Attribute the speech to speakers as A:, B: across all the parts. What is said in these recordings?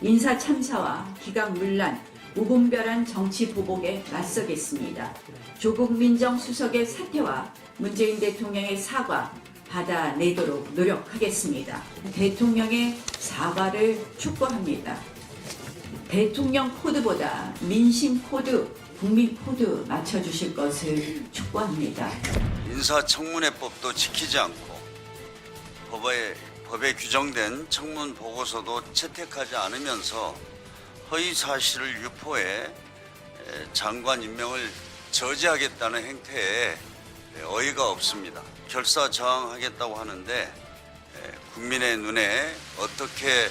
A: 인사 참사와 기각 문란, 무분별한 정치 보복에 맞서겠습니다. 조국 민정수석의 사퇴와 문재인 대통령의 사과 받아내도록 노력하겠습니다. 대통령의 사과를 촉구합니다. 대통령 코드보다 민심 코드, 국민 코드 맞춰주실 것을 촉구합니다.
B: 인사청문회법도 지키지 않고 법에 규정된 청문 보고서도 채택하지 않으면서 허위 사실을 유포해 장관 임명을 저지하겠다는 행태에 어이가 없습니다. 결사저항하겠다고 하는데 국민의 눈에 어떻게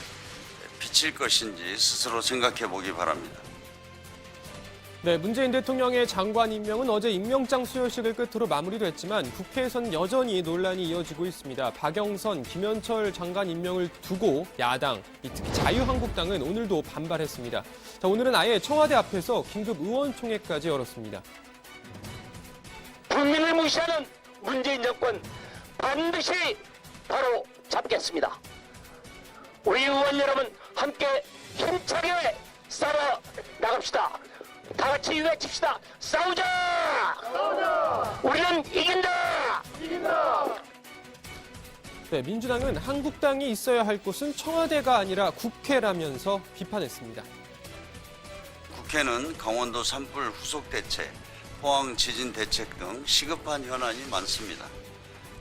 B: 비칠 것인지 스스로 생각해 보기 바랍니다.
C: 네, 문재인 대통령의 장관 임명은 어제 임명장 수여식을 끝으로 마무리됐지만 국회에선 여전히 논란이 이어지고 있습니다. 박영선, 김현철 장관 임명을 두고 야당, 특히 자유한국당은 오늘도 반발했습니다. 자, 오늘은 아예 청와대 앞에서 긴급 의원총회까지 열었습니다.
D: 국민을 무시하는 문재인 정권 반드시 바로 잡겠습니다. 우리 의원 여러분 함께 힘차게 싸워 나갑시다. 다 같이 외칩시다. 싸우자! 싸우자! 우리는 이긴다! 이긴다!
C: 네, 민주당은 한국당이 있어야 할 곳은 청와대가 아니라 국회라면서 비판했습니다.
B: 국회는 강원도 산불 후속 대책, 포항 지진 대책 등 시급한 현안이 많습니다.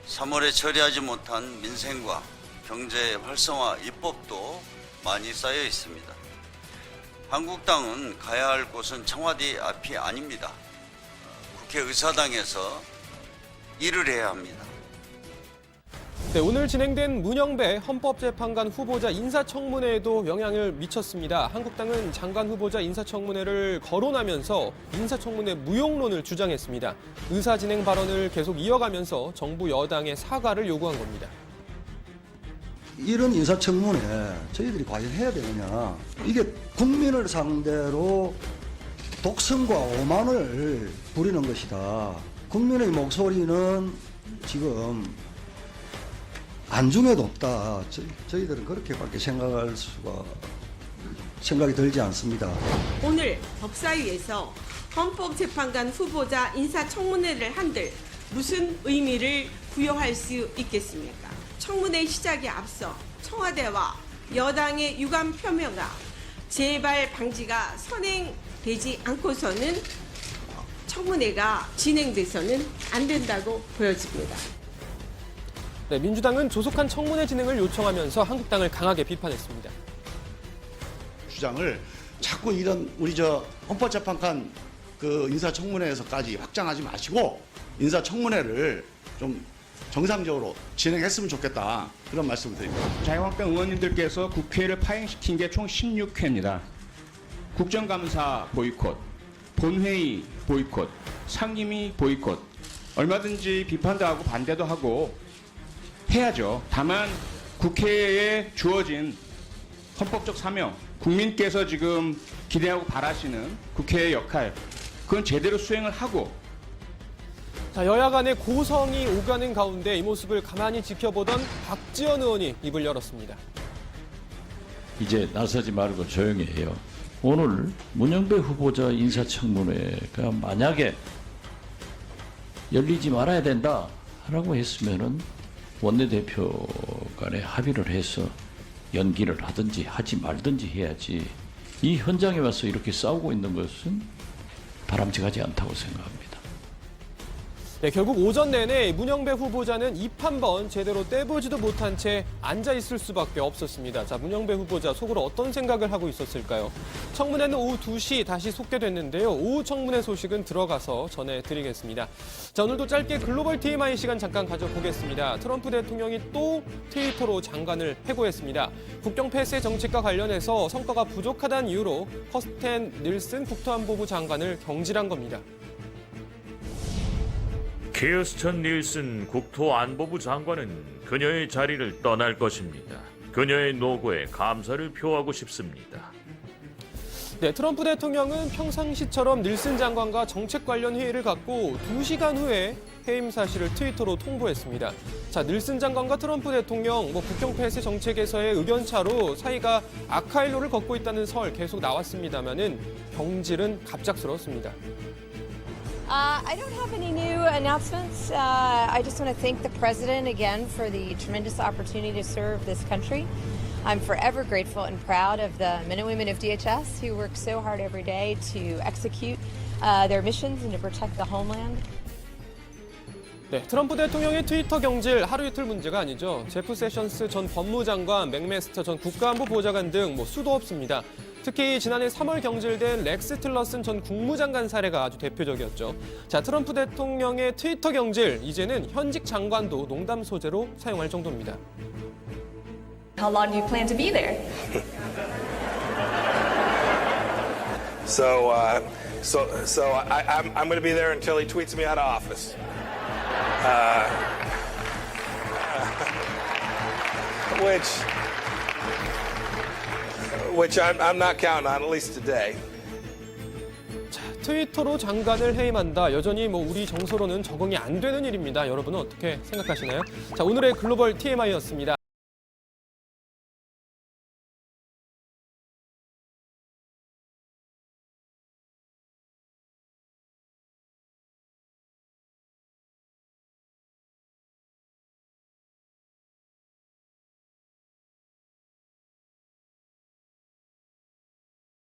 B: 3월에 처리하지 못한 민생과 경제 활성화 입법도 많이 쌓여 있습니다. 한국당은 가야 할 곳은 청와대 앞이 아닙니다. 국회의사당에서 일을 해야 합니다.
C: 네, 오늘 진행된 문영배 헌법재판관 후보자 인사청문회에도 영향을 미쳤습니다. 한국당은 장관 후보자 인사청문회를 거론하면서 인사청문회 무용론을 주장했습니다. 의사진행 발언을 계속 이어가면서 정부 여당의 사과를 요구한 겁니다.
E: 이런 인사청문회 저희들이 과연 해야 되느냐. 이게 국민을 상대로 독선과 오만을 부리는 것이다. 국민의 목소리는 지금 안중에도 없다. 저희들은 그렇게밖에 생각이 들지 않습니다.
F: 오늘 법사위에서 헌법재판관 후보자 인사청문회를 한들 무슨 의미를 부여할 수 있겠습니까? 청문회 시작에 앞서 청와대와 여당의 유감 표명과 재발 방지가 선행되지 않고서는 청문회가 진행돼서는 안 된다고 보여집니다.
C: 네, 민주당은 조속한 청문회 진행을 요청하면서 한국당을 강하게 비판했습니다.
G: 주장을 자꾸 이런 우리 헌법재판관 그 인사청문회에서까지 확장하지 마시고 인사청문회를 좀 정상적으로 진행했으면 좋겠다. 그런 말씀을 드립니다.
H: 자유한국당 의원님들께서 국회를 파행시킨 게 총 16회입니다. 국정감사 보이콧, 본회의 보이콧, 상임위 보이콧. 얼마든지 비판도 하고 반대도 하고 해야죠. 다만 국회에 주어진 헌법적 사명, 국민께서 지금 기대하고 바라시는 국회의 역할, 그건 제대로 수행을 하고.
C: 자, 여야 간의 고성이 오가는 가운데 이 모습을 가만히 지켜보던 박지원 의원이 입을 열었습니다.
I: 이제 나서지 말고 조용히 해요. 오늘 문영배 후보자 인사청문회가 만약에 열리지 말아야 된다라고 했으면은 원내대표 간에 합의를 해서 연기를 하든지 하지 말든지 해야지. 이 현장에 와서 이렇게 싸우고 있는 것은 바람직하지 않다고 생각합니다.
C: 네, 결국 오전 내내 문영배 후보자는 입 한 번 제대로 떼보지도 못한 채 앉아있을 수밖에 없었습니다. 자, 문영배 후보자 속으로 어떤 생각을 하고 있었을까요? 청문회는 오후 2시 다시 속개됐는데요. 오후 청문회 소식은 들어가서 전해드리겠습니다. 자, 오늘도 짧게 글로벌 TMI 시간 잠깐 가져보겠습니다. 트럼프 대통령이 또 트위터로 장관을 해고했습니다. 국경 폐쇄 정책과 관련해서 성과가 부족하다는 이유로 커스텐 닐슨 국토안보부 장관을 경질한 겁니다.
J: 키어스턴 닐슨 국토안보부 장관은 그녀의 자리를 떠날 것입니다. 그녀의 노고에 감사를 표하고 싶습니다.
C: 네, 트럼프 대통령은 평상시처럼 닐슨 장관과 정책 관련 회의를 갖고 2시간 후에 해임 사실을 트위터로 통보했습니다. 자, 닐슨 장관과 트럼프 대통령 국경 폐쇄 정책에서의 의견차로 사이가 악화일로를 걷고 있다는 설 계속 나왔습니다만은 경질은 갑작스러웠습니다.
K: I don't have any new announcements. I just want to thank the president again for the tremendous opportunity to serve this country. I'm forever grateful and proud of the men and women of DHS who work so hard every day to execute their missions and to protect the homeland.
C: 네, 트럼프 대통령의 트위터 경질 하루 이틀 문제가 아니죠. 제프 세션스 전 법무장관, 맥메스터 전 국가안보 보좌관 등 수도 없습니다. 특히 지난해 3월 경질된 렉스 틸러슨 전 국무장관 사례가 아주 대표적이었죠. 자, 트럼프 대통령의 트위터 경질, 이제는 현직 장관도 농담 소재로 사용할 정도입니다.
K: How long do you plan to be there?
L: So I'm going to be there until he tweets me out of office. Which I'm not counting on, at least today.
C: 트위터로 장관을 해임한다. 여전히 우리 정서로는 적응이 안 되는 일입니다. 여러분은 어떻게 생각하시나요? 자, 오늘의 글로벌 TMI였습니다.